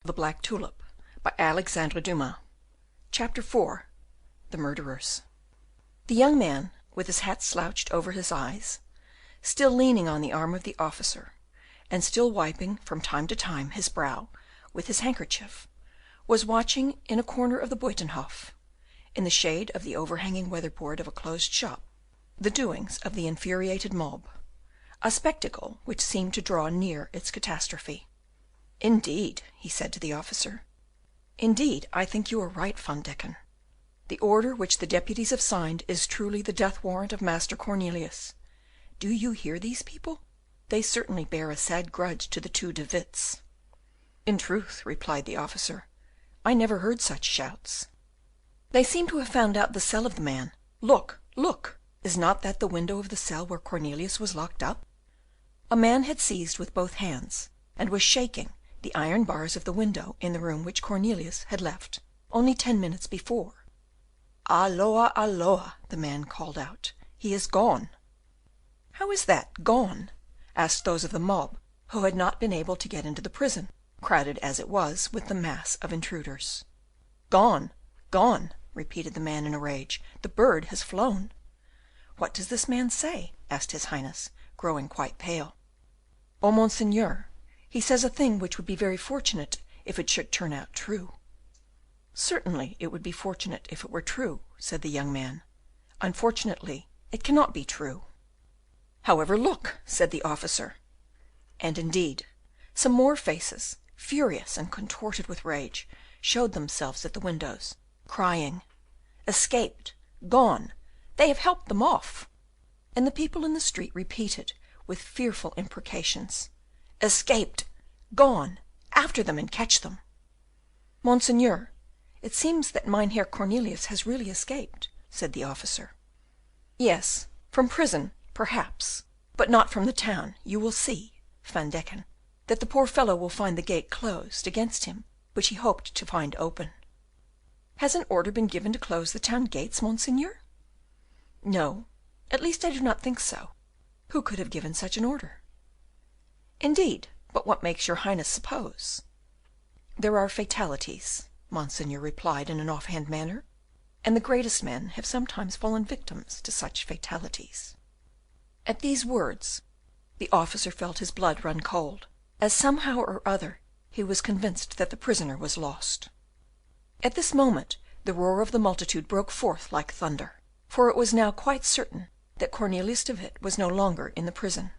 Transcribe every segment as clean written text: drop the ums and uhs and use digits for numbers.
The Black Tulip by Alexandre Dumas. Chapter 4. The Murderers. The young man, with his hat slouched over his eyes, still leaning on the arm of the officer, and still wiping from time to time his brow with his handkerchief, was watching in a corner of the Buitenhof, in the shade of the overhanging weatherboard of a closed shop, the doings of the infuriated mob, a spectacle which seemed to draw near its catastrophe. "Indeed," he said to the officer, "indeed, I think you are right, Van Deken. The order which the deputies have signed is truly the death warrant of Master Cornelius. Do you hear these people? They certainly bear a sad grudge to the two De Witts." "In truth," replied the officer, "I never heard such shouts. They seem to have found out the cell of the man. Look, look! Is not that the window of the cell where Cornelius was locked up?" A man had seized with both hands, and was shaking the iron bars of the window in the room which Cornelius had left only 10 minutes before. "Halloa, halloa!" the man called out, "he is gone." "How is that, gone?" asked those of the mob who had not been able to get into the prison, crowded as it was with the mass of intruders. "Gone, gone!" repeated the man in a rage. "The bird has flown." "What does this man say?" asked his Highness, growing quite pale. "Oh, Monseigneur, he says a thing which would be very fortunate if it should turn out true." "Certainly it would be fortunate if it were true," said the young man. "Unfortunately it cannot be true." "However, look," said the officer. And indeed, some more faces, furious and contorted with rage, showed themselves at the windows, crying, "Escaped! Gone! They have helped them off!" And the people in the street repeated, with fearful imprecations, "Escaped! Gone! After them and catch them!" "Monseigneur, it seems that Mynheer Cornelius has really escaped," said the officer. "Yes, from prison, perhaps, but not from the town. You will see, Van Deken, that the poor fellow will find the gate closed against him which he hoped to find open." "Has an order been given to close the town gates, Monseigneur?" "No, at least I do not think so. Who could have given such an order?" "Indeed, but what makes your Highness suppose?" "There are fatalities," Monseigneur replied in an offhand manner, "and the greatest men have sometimes fallen victims to such fatalities." At these words the officer felt his blood run cold, as somehow or other he was convinced that the prisoner was lost. At this moment the roar of the multitude broke forth like thunder, for it was now quite certain that Cornelius de Witt was no longer in the prison.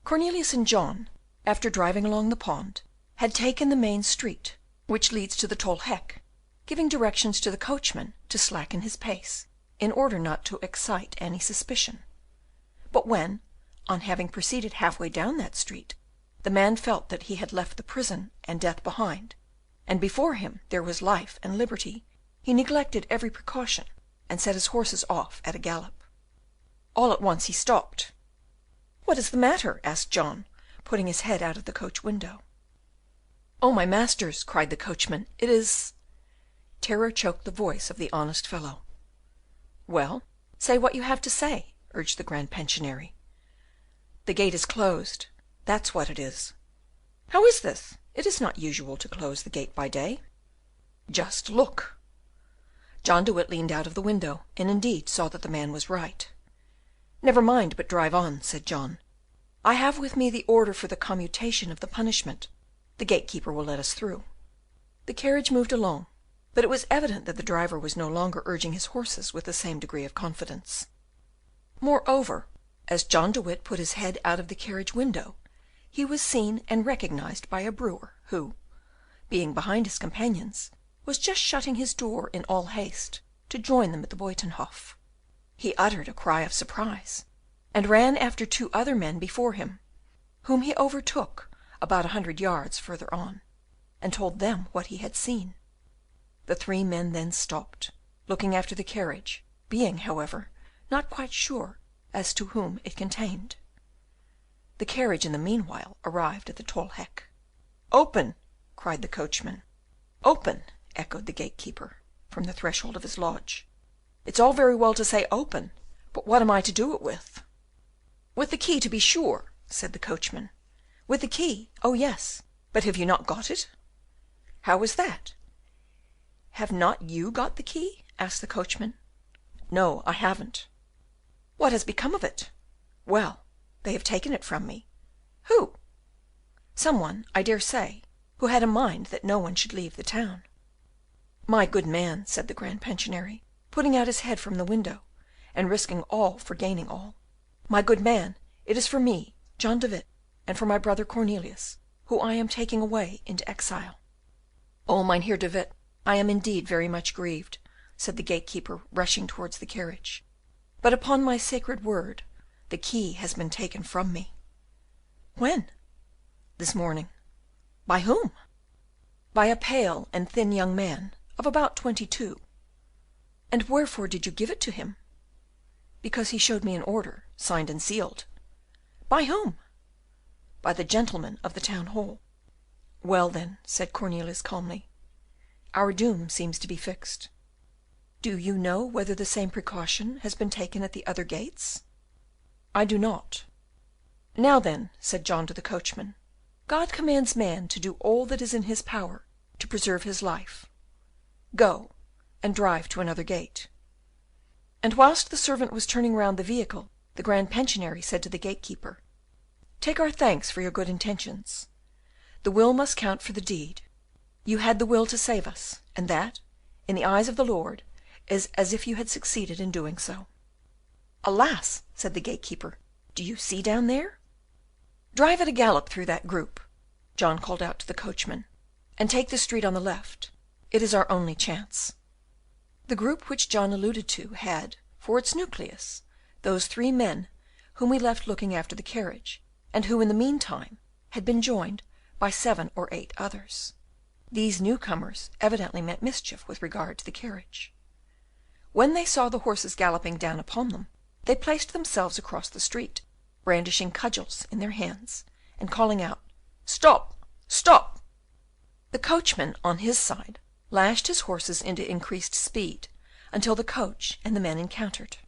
Cornelius and John, after driving along the pond, had taken the main street which leads to the Tolhek, giving directions to the coachman to slacken his pace, in order not to excite any suspicion. But when, on having proceeded halfway down that street, the man felt that he had left the prison and death behind, and before him there was life and liberty, he neglected every precaution, and set his horses off at a gallop. All at once he stopped. "What is the matter?" asked John, putting his head out of the coach window. "Oh, my masters!" cried the coachman, "it is—" Terror choked the voice of the honest fellow. "Well, say what you have to say," urged the Grand Pensionary. "The gate is closed, that's what it is." "How is this? It is not usual to close the gate by day." "Just look." John de Witt leaned out of the window, and indeed saw that the man was right. "Never mind, but drive on," said John. "I have with me the order for the commutation of the punishment. The gatekeeper will let us through." The carriage moved along, but it was evident that the driver was no longer urging his horses with the same degree of confidence. Moreover, as John de Witt put his head out of the carriage window, he was seen and recognised by a brewer who, being behind his companions, was just shutting his door in all haste to join them at the Buitenhof. He uttered a cry of surprise, and ran after 2 other men before him, whom he overtook about 100 yards further on, and told them what he had seen. The 3 men then stopped, looking after the carriage, being, however, not quite sure as to whom it contained. The carriage in the meanwhile arrived at the Tolhek. "Open!" cried the coachman. "Open!" echoed the gatekeeper from the threshold of his lodge. "It's all very well to say open, but what am I to do it with?" "With the key, to be sure," said the coachman. "With the key? Oh yes, but have you not got it?" How is that?" "Have not you got the key?" asked the coachman. "No, I haven't." "What has become of it?" "Well, they have taken it from me." "Who?" "Some one, I dare say, who had a mind that no one should leave the town." "My good man," said the Grand Pensionary, putting out his head from the window, and risking all for gaining all, "my good man, it is for me, John de Witt, and for my brother Cornelius, who I am taking away into exile." "Oh, Mynheer de Witt, I am indeed very much grieved," said the gatekeeper, rushing towards the carriage, "but upon my sacred word, the key has been taken from me." "When?" "This morning." "By whom?" "By a pale and thin young man of about 22. "And wherefore did you give it to him?" "Because he showed me an order, signed and sealed." "By whom?" "By the gentlemen of the town hall." "Well, then," said Cornelius calmly, "our doom seems to be fixed. Do you know whether the same precaution has been taken at the other gates?" "I do not." "Now, then," said John to the coachman, "God commands man to do all that is in his power to preserve his life. Go, and drive to another gate." And whilst the servant was turning round the vehicle, the Grand Pensionary said to the gatekeeper, "Take our thanks for your good intentions. The will must count for the deed. You had the will to save us, and that, in the eyes of the Lord, is as if you had succeeded in doing so." "Alas!" said the gatekeeper, "do you see down there?" "Drive at a gallop through that group," John called out to the coachman, "and take the street on the left. It is our only chance." The group which John alluded to had, for its nucleus, those three men whom we left looking after the carriage, and who in the meantime had been joined by 7 or 8 others. These newcomers evidently meant mischief with regard to the carriage. When they saw the horses galloping down upon them, they placed themselves across the street, brandishing cudgels in their hands, and calling out, "Stop! Stop!" The coachman, on his side, lashed his horses into increased speed, until the coach and the men encountered.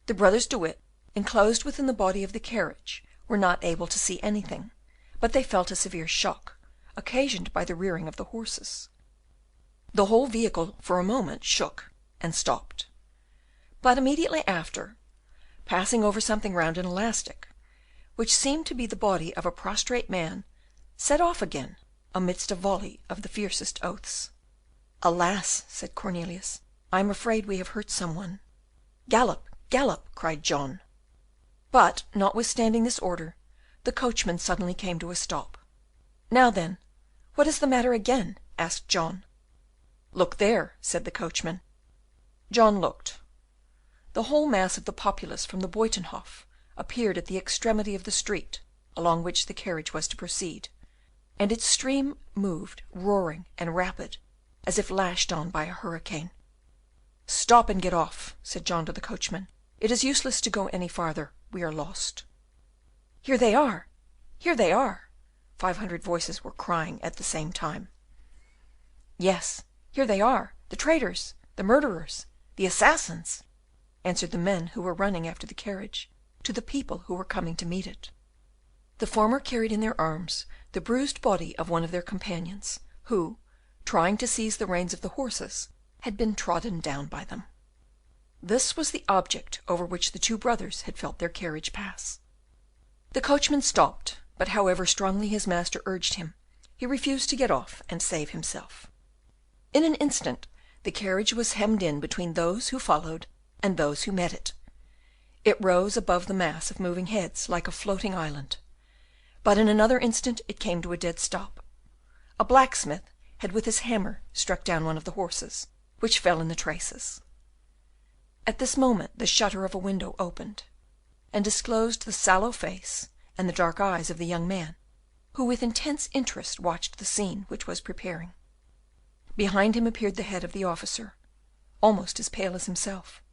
The brothers De Witt, enclosed within the body of the carriage, were not able to see anything, but they felt a severe shock, occasioned by the rearing of the horses. The whole vehicle for a moment shook and stopped, but immediately after, passing over something round and elastic, which seemed to be the body of a prostrate man, set off again amidst a volley of the fiercest oaths. "Alas!" said Cornelius, "I am afraid we have hurt some one." "Gallop, gallop!" cried John. But, notwithstanding this order, the coachman suddenly came to a stop. "Now then, what is the matter again?" asked John. "Look there," said the coachman. John looked. The whole mass of the populace from the Buytenhof appeared at the extremity of the street along which the carriage was to proceed, and its stream moved roaring and rapid, as if lashed on by a hurricane. "Stop and get off," said John to the coachman. "It is useless to go any farther. We are lost." "Here they are! Here they are!" 500 voices were crying at the same time. "Yes, here they are, the traitors, the murderers, the assassins!" answered the men who were running after the carriage to the people who were coming to meet it. The former carried in their arms the bruised body of one of their companions, who, trying to seize the reins of the horses, had been trodden down by them. This was the object over which the two brothers had felt their carriage pass. The coachman stopped, but however strongly his master urged him, he refused to get off and save himself. In an instant the carriage was hemmed in between those who followed and those who met it. It rose above the mass of moving heads like a floating island, but in another instant it came to a dead stop. A blacksmith had with his hammer struck down one of the horses, which fell in the traces. At this moment the shutter of a window opened, and disclosed the sallow face and the dark eyes of the young man, who with intense interest watched the scene which was preparing. Behind him appeared the head of the officer, almost as pale as himself.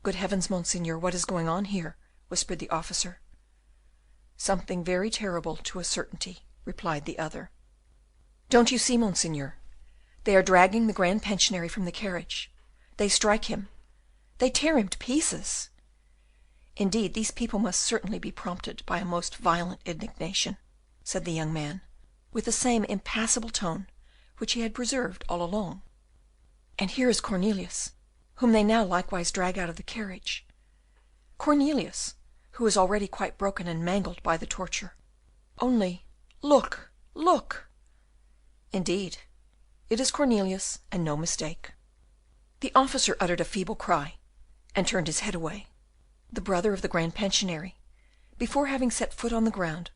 "Good heavens, Monseigneur, what is going on here?" whispered the officer. "Something very terrible, to a certainty," replied the other. "Don't you see, Monseigneur? They are dragging the Grand Pensionary from the carriage. They strike him. They tear him to pieces. Indeed, these people must certainly be prompted by a most violent indignation," said the young man, with the same impassible tone which he had preserved all along. And here is Cornelius, whom they now likewise drag out of the carriage. Cornelius, who is already quite broken and mangled by the torture. Only, look, look! Indeed, it is Cornelius, and no mistake. The officer uttered a feeble cry, and turned his head away. The brother of the Grand Pensionary, before having set foot on the ground,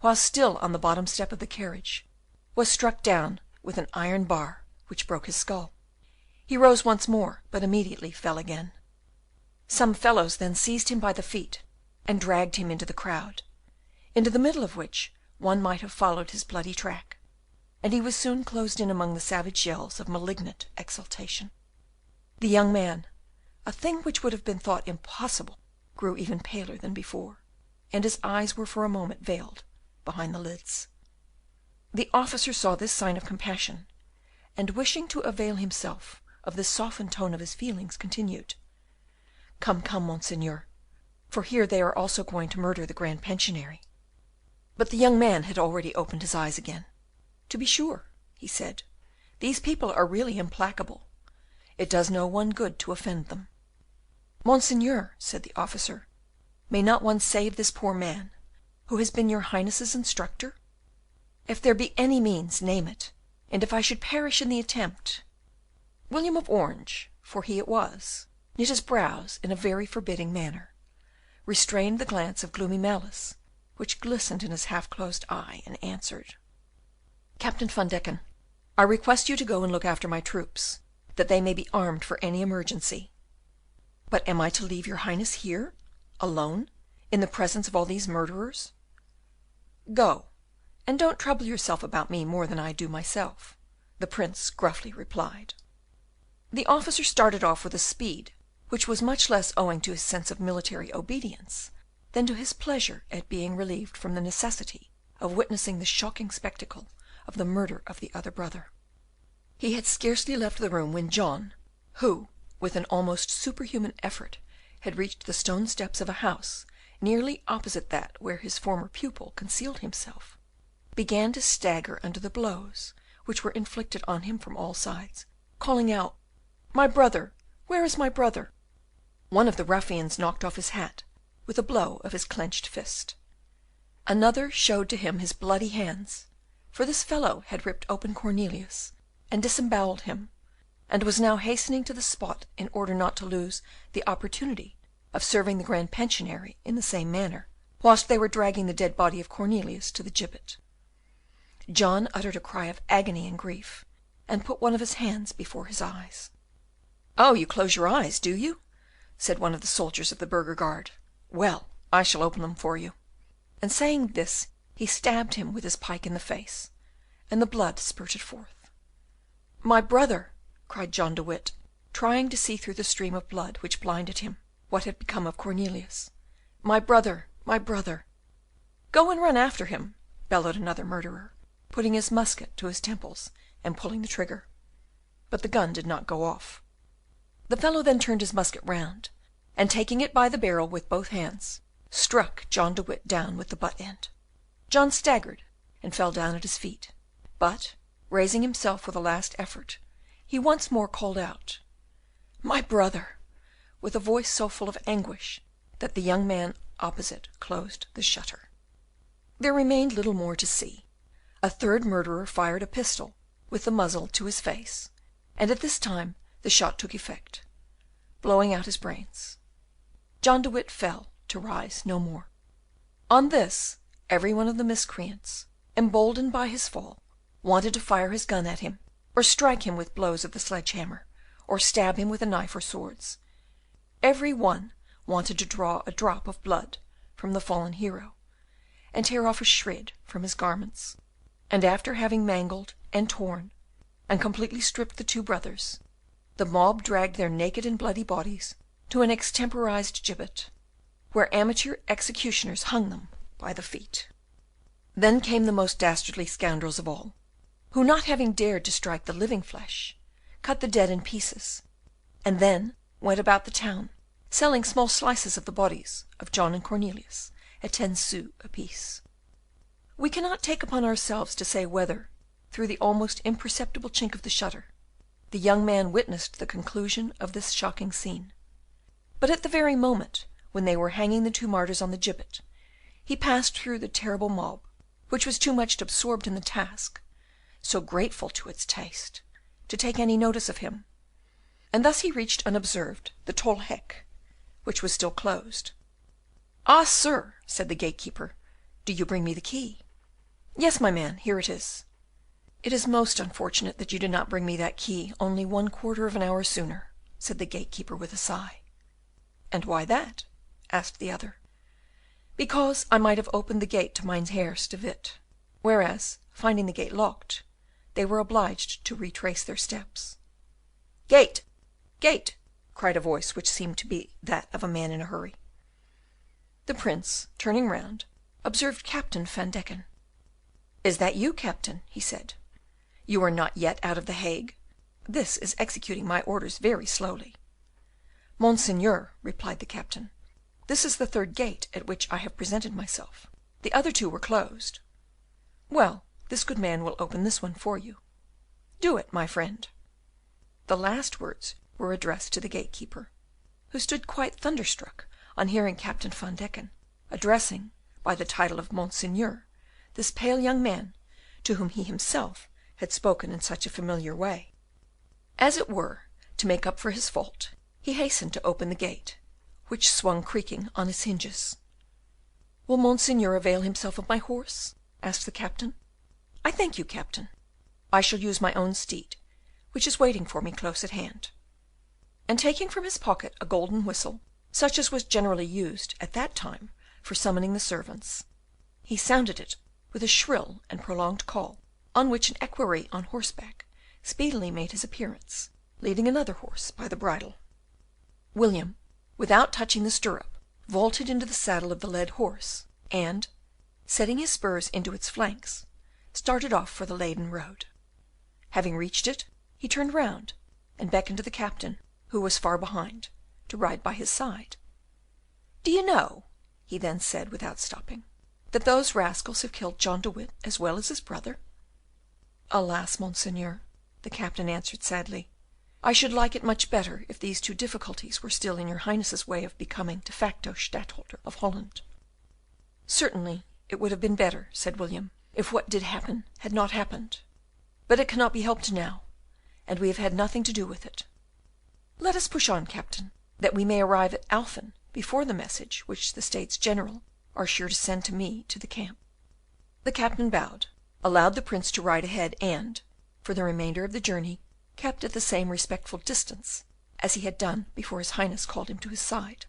while still on the bottom step of the carriage, was struck down with an iron bar which broke his skull. He rose once more, but immediately fell again. Some fellows then seized him by the feet, and dragged him into the crowd, into the middle of which one might have followed his bloody track, and he was soon closed in among the savage yells of malignant exultation. The young man, a thing which would have been thought impossible, grew even paler than before, and his eyes were for a moment veiled behind the lids. The officer saw this sign of compassion, and wishing to avail himself of this softened tone of his feelings, continued, "Come, come, Monseigneur, for here they are also going to murder the Grand Pensionary." But the young man had already opened his eyes again. "To be sure," he said, "these people are really implacable. It does no one good to offend them." "Monseigneur," said the officer, "may not one save this poor man, who has been your Highness's instructor? If there be any means, name it, and if I should perish in the attempt—" William of Orange, for he it was, knit his brows in a very forbidding manner, restrained the glance of gloomy malice which glistened in his half-closed eye, and answered, "Captain van Deken, I request you to go and look after my troops, that they may be armed for any emergency." "But am I to leave your Highness here, alone, in the presence of all these murderers?" "Go, and don't trouble yourself about me more than I do myself," the Prince gruffly replied. The officer started off with a speed which was much less owing to his sense of military obedience than to his pleasure at being relieved from the necessity of witnessing the shocking spectacle of the murder of the other brother. He had scarcely left the room when John, who, with an almost superhuman effort, had reached the stone steps of a house nearly opposite that where his former pupil concealed himself, began to stagger under the blows which were inflicted on him from all sides, calling out, "My brother! Where is my brother?" One of the ruffians knocked off his hat with a blow of his clenched fist. Another showed to him his bloody hands, for this fellow had ripped open Cornelius and disembowelled him, and was now hastening to the spot in order not to lose the opportunity of serving the Grand Pensionary in the same manner, whilst they were dragging the dead body of Cornelius to the gibbet. John uttered a cry of agony and grief, and put one of his hands before his eyes. "Oh, you close your eyes, do you?" said one of the soldiers of the burgher guard. "Well, I shall open them for you." And saying this, he stabbed him with his pike in the face, and the blood spurted forth. "My brother!" cried John de Witt, trying to see through the stream of blood which blinded him what had become of Cornelius. "My brother! My brother!" "Go and run after him!" bellowed another murderer, putting his musket to his temples and pulling the trigger. But the gun did not go off. The fellow then turned his musket round, and taking it by the barrel with both hands, struck John de Witt down with the butt end. John staggered and fell down at his feet, but, raising himself with a last effort, he once more called out, "My brother!" with a voice so full of anguish that the young man opposite closed the shutter. There remained little more to see. A third murderer fired a pistol with the muzzle to his face, and at this time the shot took effect, blowing out his brains. John de Witt fell to rise no more. On this, every one of the miscreants, emboldened by his fall, wanted to fire his gun at him, or strike him with blows of the sledge-hammer, or stab him with a knife or swords. Every one wanted to draw a drop of blood from the fallen hero, and tear off a shred from his garments, and after having mangled and torn and completely stripped the two brothers, the mob dragged their naked and bloody bodies to an extemporized gibbet, where amateur executioners hung them by the feet. Then came the most dastardly scoundrels of all, who, not having dared to strike the living flesh, cut the dead in pieces, and then went about the town, selling small slices of the bodies of John and Cornelius at 10 sous apiece. We cannot take upon ourselves to say whether, through the almost imperceptible chink of the shutter, the young man witnessed the conclusion of this shocking scene. But at the very moment when they were hanging the two martyrs on the gibbet, he passed through the terrible mob, which was too much absorbed in the task, so grateful to its taste, to take any notice of him, and thus he reached unobserved the tol hek, which was still closed. "Ah, sir," said the gatekeeper, "do you bring me the key?" "Yes, my man, here it is." "It is most unfortunate that you did not bring me that key only 1/4 of an hour sooner," said the gatekeeper with a sigh. "And why that?" asked the other. "Because I might have opened the gate to Mynheers de Witt, whereas, finding the gate locked, they were obliged to retrace their steps." "Gate! Gate!" cried a voice which seemed to be that of a man in a hurry. The Prince, turning round, observed Captain Van Deken. "Is that you, Captain?" he said. "You are not yet out of the Hague? This is executing my orders very slowly." "Monseigneur," replied the captain, "this is the third gate at which I have presented myself. The other two were closed." "Well, this good man will open this one for you." "Do it, my friend." The last words were addressed to the gatekeeper, who stood quite thunderstruck on hearing Captain Van Deken addressing by the title of Monseigneur this pale young man to whom he himself had spoken in such a familiar way. As it were to make up for his fault, he hastened to open the gate, which swung creaking on its hinges. "Will Monseigneur avail himself of my horse?" asked the captain. "I thank you, captain. I shall use my own steed, which is waiting for me close at hand." And taking from his pocket a golden whistle, such as was generally used at that time for summoning the servants, he sounded it with a shrill and prolonged call, on which an equerry on horseback speedily made his appearance, leading another horse by the bridle. William, without touching the stirrup, vaulted into the saddle of the led horse, and, setting his spurs into its flanks, started off for the Leyden road. Having reached it, he turned round and beckoned to the captain, who was far behind, to ride by his side. "Do you know," he then said, without stopping, "that those rascals have killed John de Witt as well as his brother?" "Alas, Monseigneur," the captain answered sadly, "I should like it much better if these two difficulties were still in your Highness's way of becoming de facto Stadtholder of Holland." "Certainly it would have been better," said William, "if what did happen had not happened. But it cannot be helped now, and we have had nothing to do with it. Let us push on, captain, that we may arrive at Alphen before the message which the States General are sure to send to me to the camp." The captain bowed, allowed the Prince to ride ahead, and, for the remainder of the journey, kept at the same respectful distance as he had done before his Highness called him to his side.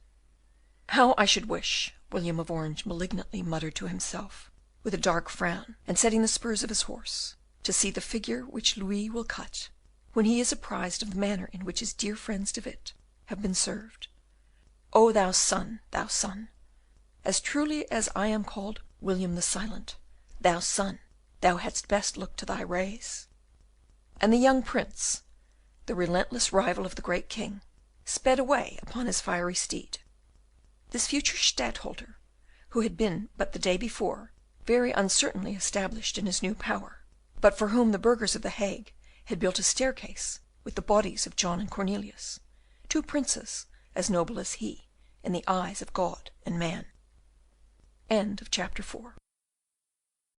"How I should wish," William of Orange malignantly muttered to himself, with a dark frown, and setting the spurs of his horse, "to see the figure which Louis will cut when he is apprised of the manner in which his dear friends De Witt have been served. O thou sun, as truly as I am called William the Silent, thou sun, thou hadst best look to thy rays." And the young Prince, the relentless rival of the great king, sped away upon his fiery steed. This future Stadtholder, who had been but the day before very uncertainly established in his new power, but for whom the burghers of the Hague had built a staircase with the bodies of John and Cornelius, two princes as noble as he in the eyes of God and man. Chapter 5.